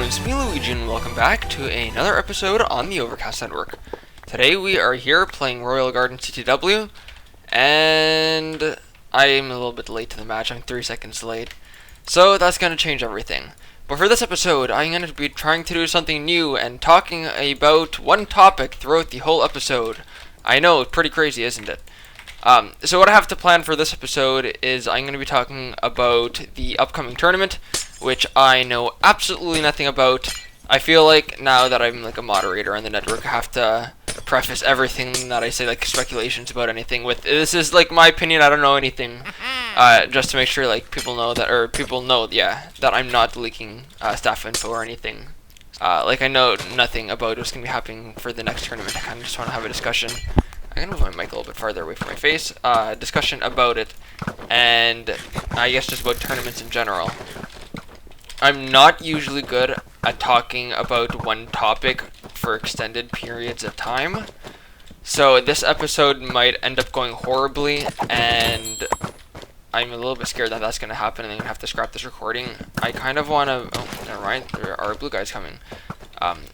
it's me, Luigi, and welcome back to another episode on the Overcast Network. Today we are here playing Royal Garden CTW, and I'm a little bit late to the match. I'm 3 seconds late, so that's going to change everything. But for this episode, I'm going to be trying to do something new and talking about one topic throughout the whole episode. I know, pretty crazy, isn't it? So what I have to plan for this episode is I'm going to be talking about the upcoming tournament, which I know absolutely nothing about. I feel like now that I'm like a moderator on the network, I have to preface everything that I say, like speculations about anything, with this is like my opinion. I don't know anything, just to make sure like people know that I'm not leaking staff info or anything. Like I know nothing about what's gonna be happening for the next tournament. I kind of just want to have a discussion. I'm gonna move my mic a little bit farther away from my face. Discussion about it, and I guess just about tournaments in general. I'm not usually good at talking about one topic for extended periods of time, so this episode might end up going horribly, and I'm a little bit scared that that's going to happen and I'm going to have to scrap this recording. I kind of want to... Oh, never mind. There are blue guys coming.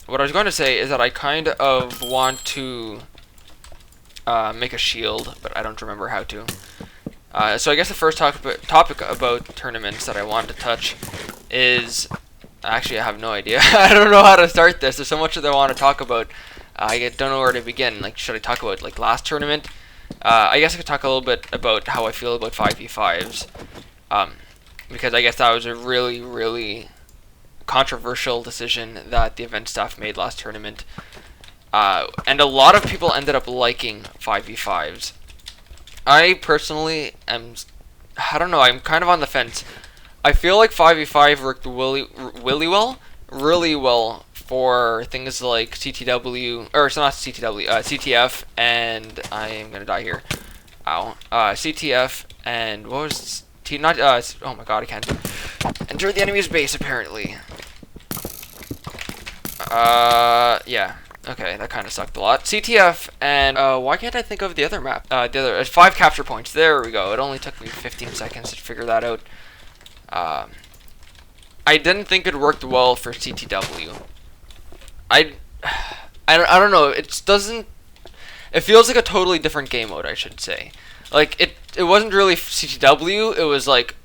What I was going to say is that I kind of want to make a shield, but I don't remember how to. So I guess the first topic about tournaments that I want to touch is... Actually, I have no idea. I don't know how to start this. There's so much that I want to talk about. I don't know where to begin. Like, should I talk about like last tournament? I guess I could talk a little bit about how I feel about 5v5s. Because I guess that was a really, really controversial decision that the event staff made last tournament. And a lot of people ended up liking 5v5s. I personally am... I don't know, I'm kind of on the fence. I feel like 5v5 worked really well for things like CTW, or it's not CTW, CTF, and I am gonna die here. Ow. CTF and what was oh my god, I can't enter the enemy's base apparently. Yeah. Okay, that kind of sucked a lot. CTF and why can't I think of the other map? The other 5 capture points. There we go. It only took me 15 seconds to figure that out. I didn't think it worked well for CTW. I don't know. It doesn't. It feels like a totally different game mode, I should say. Like it wasn't really CTW. It was like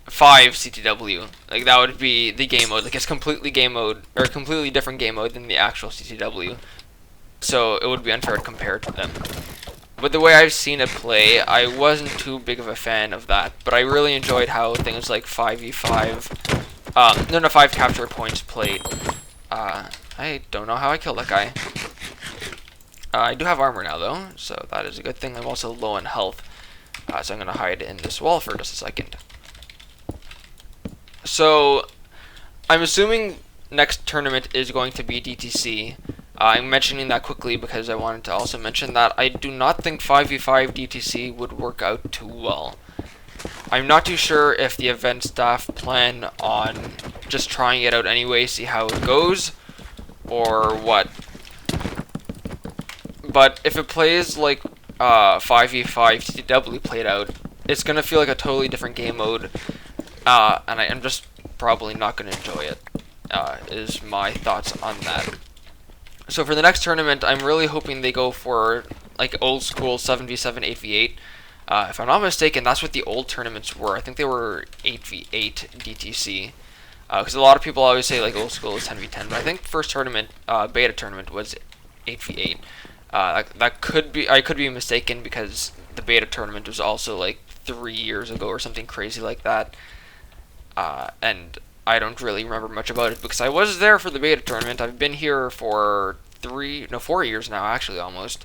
5 CTW. Like that would be the game mode. Like it's completely game mode or completely different game mode than the actual CTW. So it would be unfair to compare it to them. But the way I've seen it play, I wasn't too big of a fan of that. But I really enjoyed how things like 5v5, 5 capture points played. I don't know how I killed that guy. I do have armor now though, so that is a good thing. I'm also low on health, so I'm going to hide in this wall for just a second. So, I'm assuming next tournament is going to be DTC. I'm mentioning that quickly because I wanted to also mention that I do not think 5v5 DTC would work out too well. I'm not too sure if the event staff plan on just trying it out anyway, see how it goes, or what. But if it plays like 5v5 TTW played out, it's going to feel like a totally different game mode, and I'm just probably not going to enjoy it, is my thoughts on that. So for the next tournament, I'm really hoping they go for like old school 7v7, 8v8. If I'm not mistaken, that's what the old tournaments were. I think they were 8v8 DTC. Because a lot of people always say like old school is 10v10, but I think first tournament, beta tournament, was 8v8. That could be, I could be mistaken because the beta tournament was also like 3 years ago or something crazy like that. And I don't really remember much about it because I was there for the beta tournament. I've been here for 4 years now, actually, almost.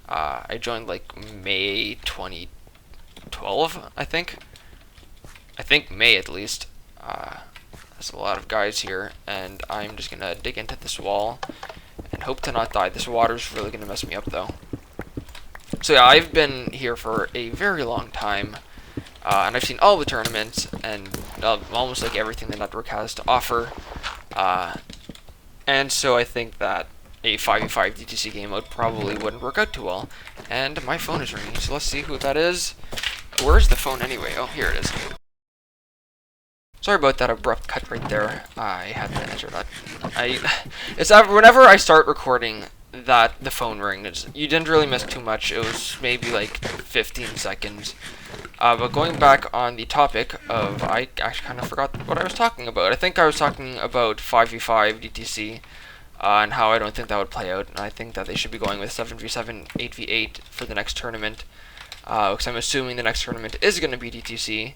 I joined like May 2012, I think. I think May at least. There's a lot of guys here, and I'm just gonna dig into this wall and hope to not die. This water's really gonna mess me up though. So yeah, I've been here for a very long time. And I've seen all the tournaments and almost like everything the network has to offer. And so I think that a 5v5 DTC game mode probably wouldn't work out too well. And my phone is ringing, so let's see who that is. Where's the phone anyway? Oh, here it is. Sorry about that abrupt cut right there. I had to enter that. It's whenever I start recording that the phone rings. You didn't really miss too much. It was maybe like 15 seconds. But going back on the topic of, I actually kind of forgot what I was talking about. I think I was talking about 5v5 DTC, and how I don't think that would play out. And I think that they should be going with 7v7, 8v8 for the next tournament. Because I'm assuming the next tournament is going to be DTC,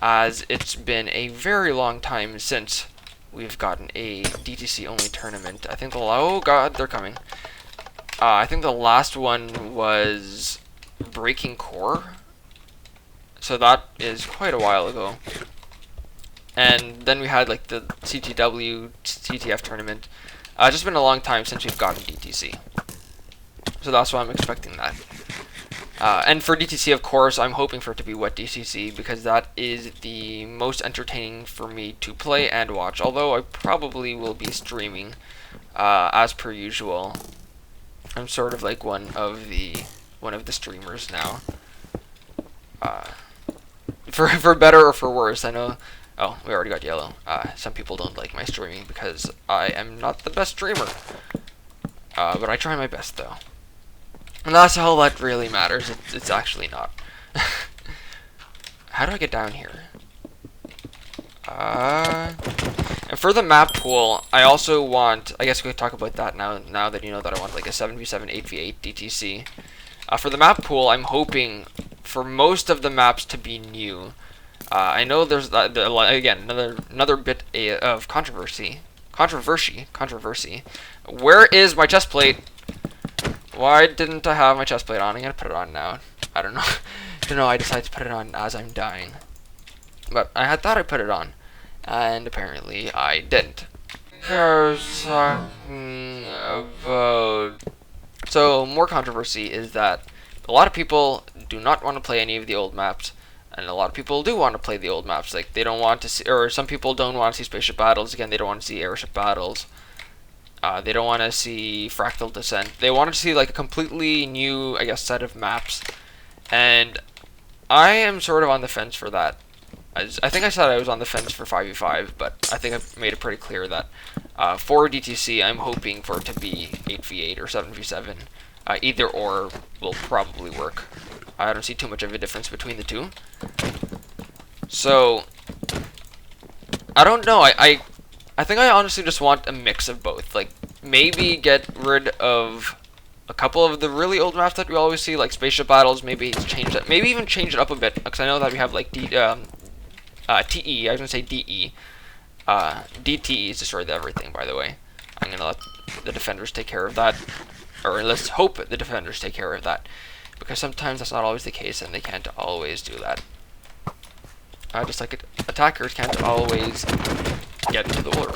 as it's been a very long time since we've gotten a DTC only tournament. I think oh god, they're coming. I think the last one was Breaking Core, so that is quite a while ago. And then we had like the CTW, CTF tournament. It's just been a long time since we've gotten DTC, so that's why I'm expecting that. And for DTC, of course, I'm hoping for it to be Wet DTC, because that is the most entertaining for me to play and watch, although I probably will be streaming as per usual. I'm sort of like one of the streamers now. For better or for worse, I know. Oh, we already got yellow. Some people don't like my streaming because I am not the best streamer. But I try my best, though. And that's all that really matters. It's actually not. How do I get down here? And for the map pool, I also want, I guess we could talk about that now that you know that I want like a 7v7, 8v8 DTC. For the map pool, I'm hoping for most of the maps to be new. I know there's again another bit of controversy. Where is my chest plate? Why didn't I have my chest plate on? I'm gonna put it on now. I don't know. I decided to put it on as I'm dying. But I had thought I put it on, and apparently I didn't. I was talking about. So more controversy is that a lot of people do not want to play any of the old maps, and a lot of people do want to play the old maps. Like they don't want to see, or some people don't want to see spaceship battles. Again, they don't want to see airship battles. They don't want to see fractal descent. They want to see like a completely new, I guess, set of maps. And I am sort of on the fence for that. I think I said I was on the fence for 5v5, but I think I've made it pretty clear that for DTC, I'm hoping for it to be 8v8 or 7v7. Either or will probably work. I don't see too much of a difference between the two. So, I don't know. I think I honestly just want a mix of both. Like, maybe get rid of a couple of the really old maps that we always see, like spaceship battles. Maybe change that. Maybe even change it up a bit, because I know that we have like TE. I was gonna say DE. DTE is destroyed everything. By the way, I'm gonna let the defenders take care of that, or let's hope the defenders take care of that, because sometimes that's not always the case, and they can't always do that. Just like attackers can't always get into the water.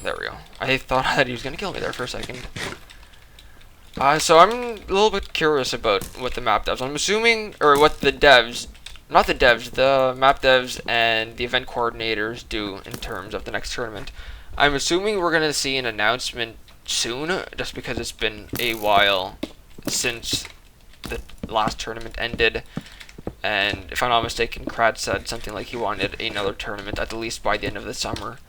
There we go. I thought that he was going to kill me there for a second. So I'm a little bit curious about what the map devs, I'm assuming, or what the devs, not the devs, the map devs and the event coordinators do in terms of the next tournament. I'm assuming we're going to see an announcement soon, just because it's been a while since the last tournament ended. And if I'm not mistaken, Krad said something like he wanted another tournament at least by the end of the summer.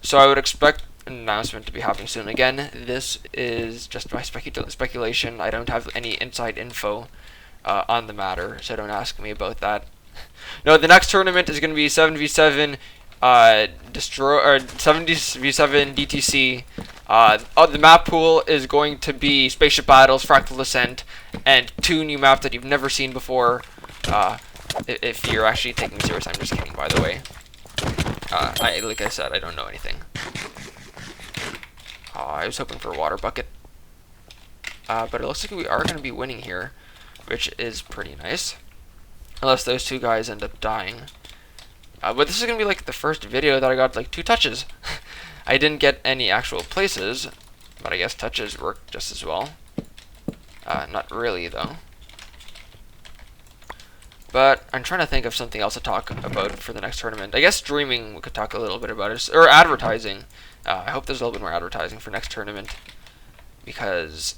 So I would expect an announcement to be happening soon. Again, this is just my speculation. I don't have any inside info on the matter, so don't ask me about that. No, the next tournament is going to be 7v7 7v7 DTC. The map pool is going to be Spaceship Battles, Fractal Descent, and 2 new maps that you've never seen before. If you're actually taking me serious, I'm just kidding, by the way. Like I said, I don't know anything. I was hoping for a water bucket. But it looks like we are going to be winning here, which is pretty nice. Unless those 2 guys end up dying. But this is going to be like the first video that I got like 2 touches. I didn't get any actual places, but I guess touches work just as well. Not really, though. But I'm trying to think of something else to talk about for the next tournament. I guess streaming, we could talk a little bit about it. Or advertising. I hope there's a little bit more advertising for next tournament. Because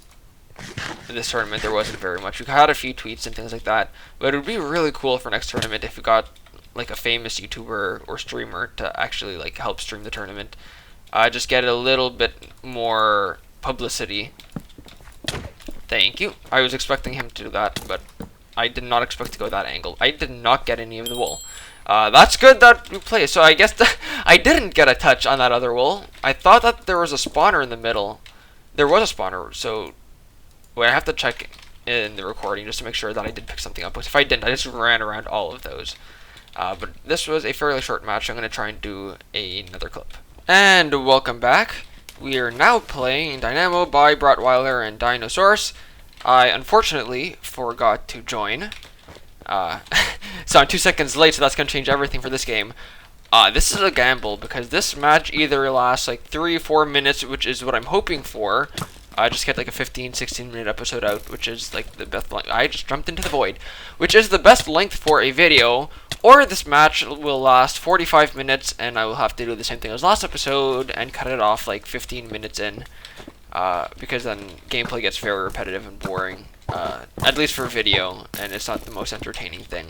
in this tournament, there wasn't very much. We had a few tweets and things like that, but it would be really cool for next tournament if we got like a famous YouTuber or streamer to actually like help stream the tournament. Just get a little bit more publicity. Thank you. I was expecting him to do that, but I did not expect to go that angle. I did not get any of the wool. That's good that we play. So I guess I didn't get a touch on that other wool. I thought that there was a spawner in the middle. There was a spawner, so wait, I have to check in the recording just to make sure that I did pick something up. Because if I didn't, I just ran around all of those. But this was a fairly short match. I'm going to try and do another clip. And welcome back. We are now playing Dynamo by Brotweiler and Dinosaurus. I unfortunately forgot to join. So I'm 2 seconds late, so that's going to change everything for this game. This is a gamble, because this match either lasts like 3 or 4 minutes, which is what I'm hoping for. I just get like a 15-16 minute episode out, which is like the best length. I just jumped into the void, which is the best length for a video. Or this match will last 45 minutes, and I will have to do the same thing as last episode and cut it off like 15 minutes in, because then gameplay gets very repetitive and boring, at least for video, and it's not the most entertaining thing.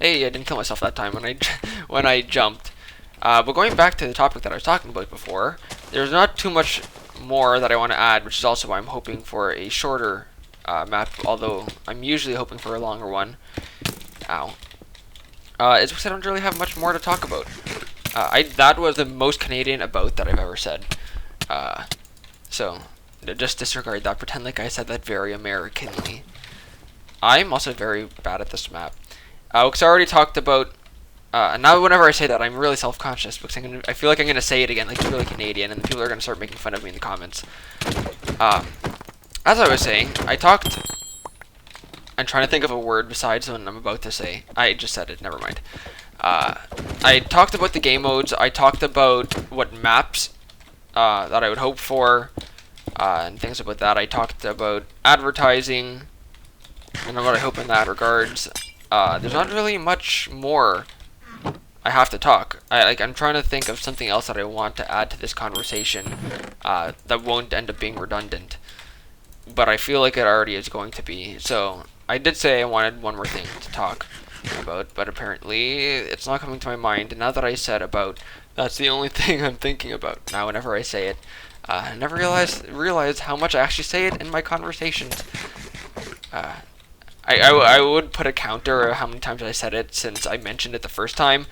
Hey, I didn't kill myself that time when I jumped. But going back to the topic that I was talking about before, there's not too much more that I want to add, which is also why I'm hoping for a shorter map, although I'm usually hoping for a longer one. Ow. It's because I don't really have much more to talk about. That was the most Canadian about that I've ever said. So, just disregard that. Pretend like I said that very Americanly. I'm also very bad at this map. Because I already talked about... and now whenever I say that, I'm really self-conscious, because I feel like I'm going to say it again, like it's really Canadian, and people are going to start making fun of me in the comments. As I was saying, I'm trying to think of a word besides the one I'm about to say. I just said it, never mind. I talked about the game modes, I talked about what maps that I would hope for, and things about that. I talked about advertising, and what I hope in that regards. There's not really much more I have to talk. I'm trying to think of something else that I want to add to this conversation that won't end up being redundant. But I feel like it already is going to be. So I did say I wanted one more thing to talk about, but apparently it's not coming to my mind. And now that I said about, that's the only thing I'm thinking about. Now whenever I say it, I never realized how much I actually say it in my conversations. I would put a counter of how many times I said it since I mentioned it the first time,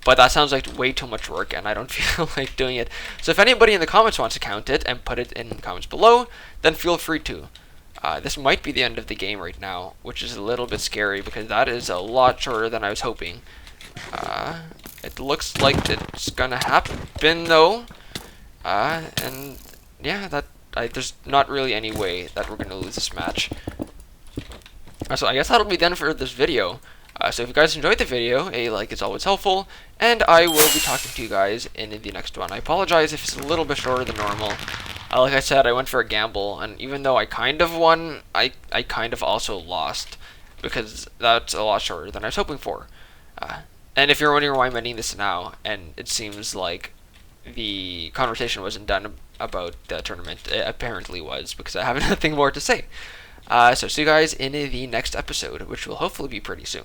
but that sounds like way too much work, and I don't feel like doing it. So if anybody in the comments wants to count it and put it in the comments below, then feel free to. This might be the end of the game right now, which is a little bit scary because that is a lot shorter than I was hoping. It looks like it's gonna happen though, and yeah, there's not really any way that we're gonna lose this match. So I guess that'll be done for this video. So if you guys enjoyed the video, a like is always helpful, and I will be talking to you guys in the next one. I apologize if it's a little bit shorter than normal. Like I said, I went for a gamble, and even though I kind of won, I kind of also lost, because that's a lot shorter than I was hoping for. And if you're wondering why I'm ending this now, and it seems like the conversation wasn't done about the tournament, it apparently was, because I have nothing more to say. So see you guys in the next episode, which will hopefully be pretty soon.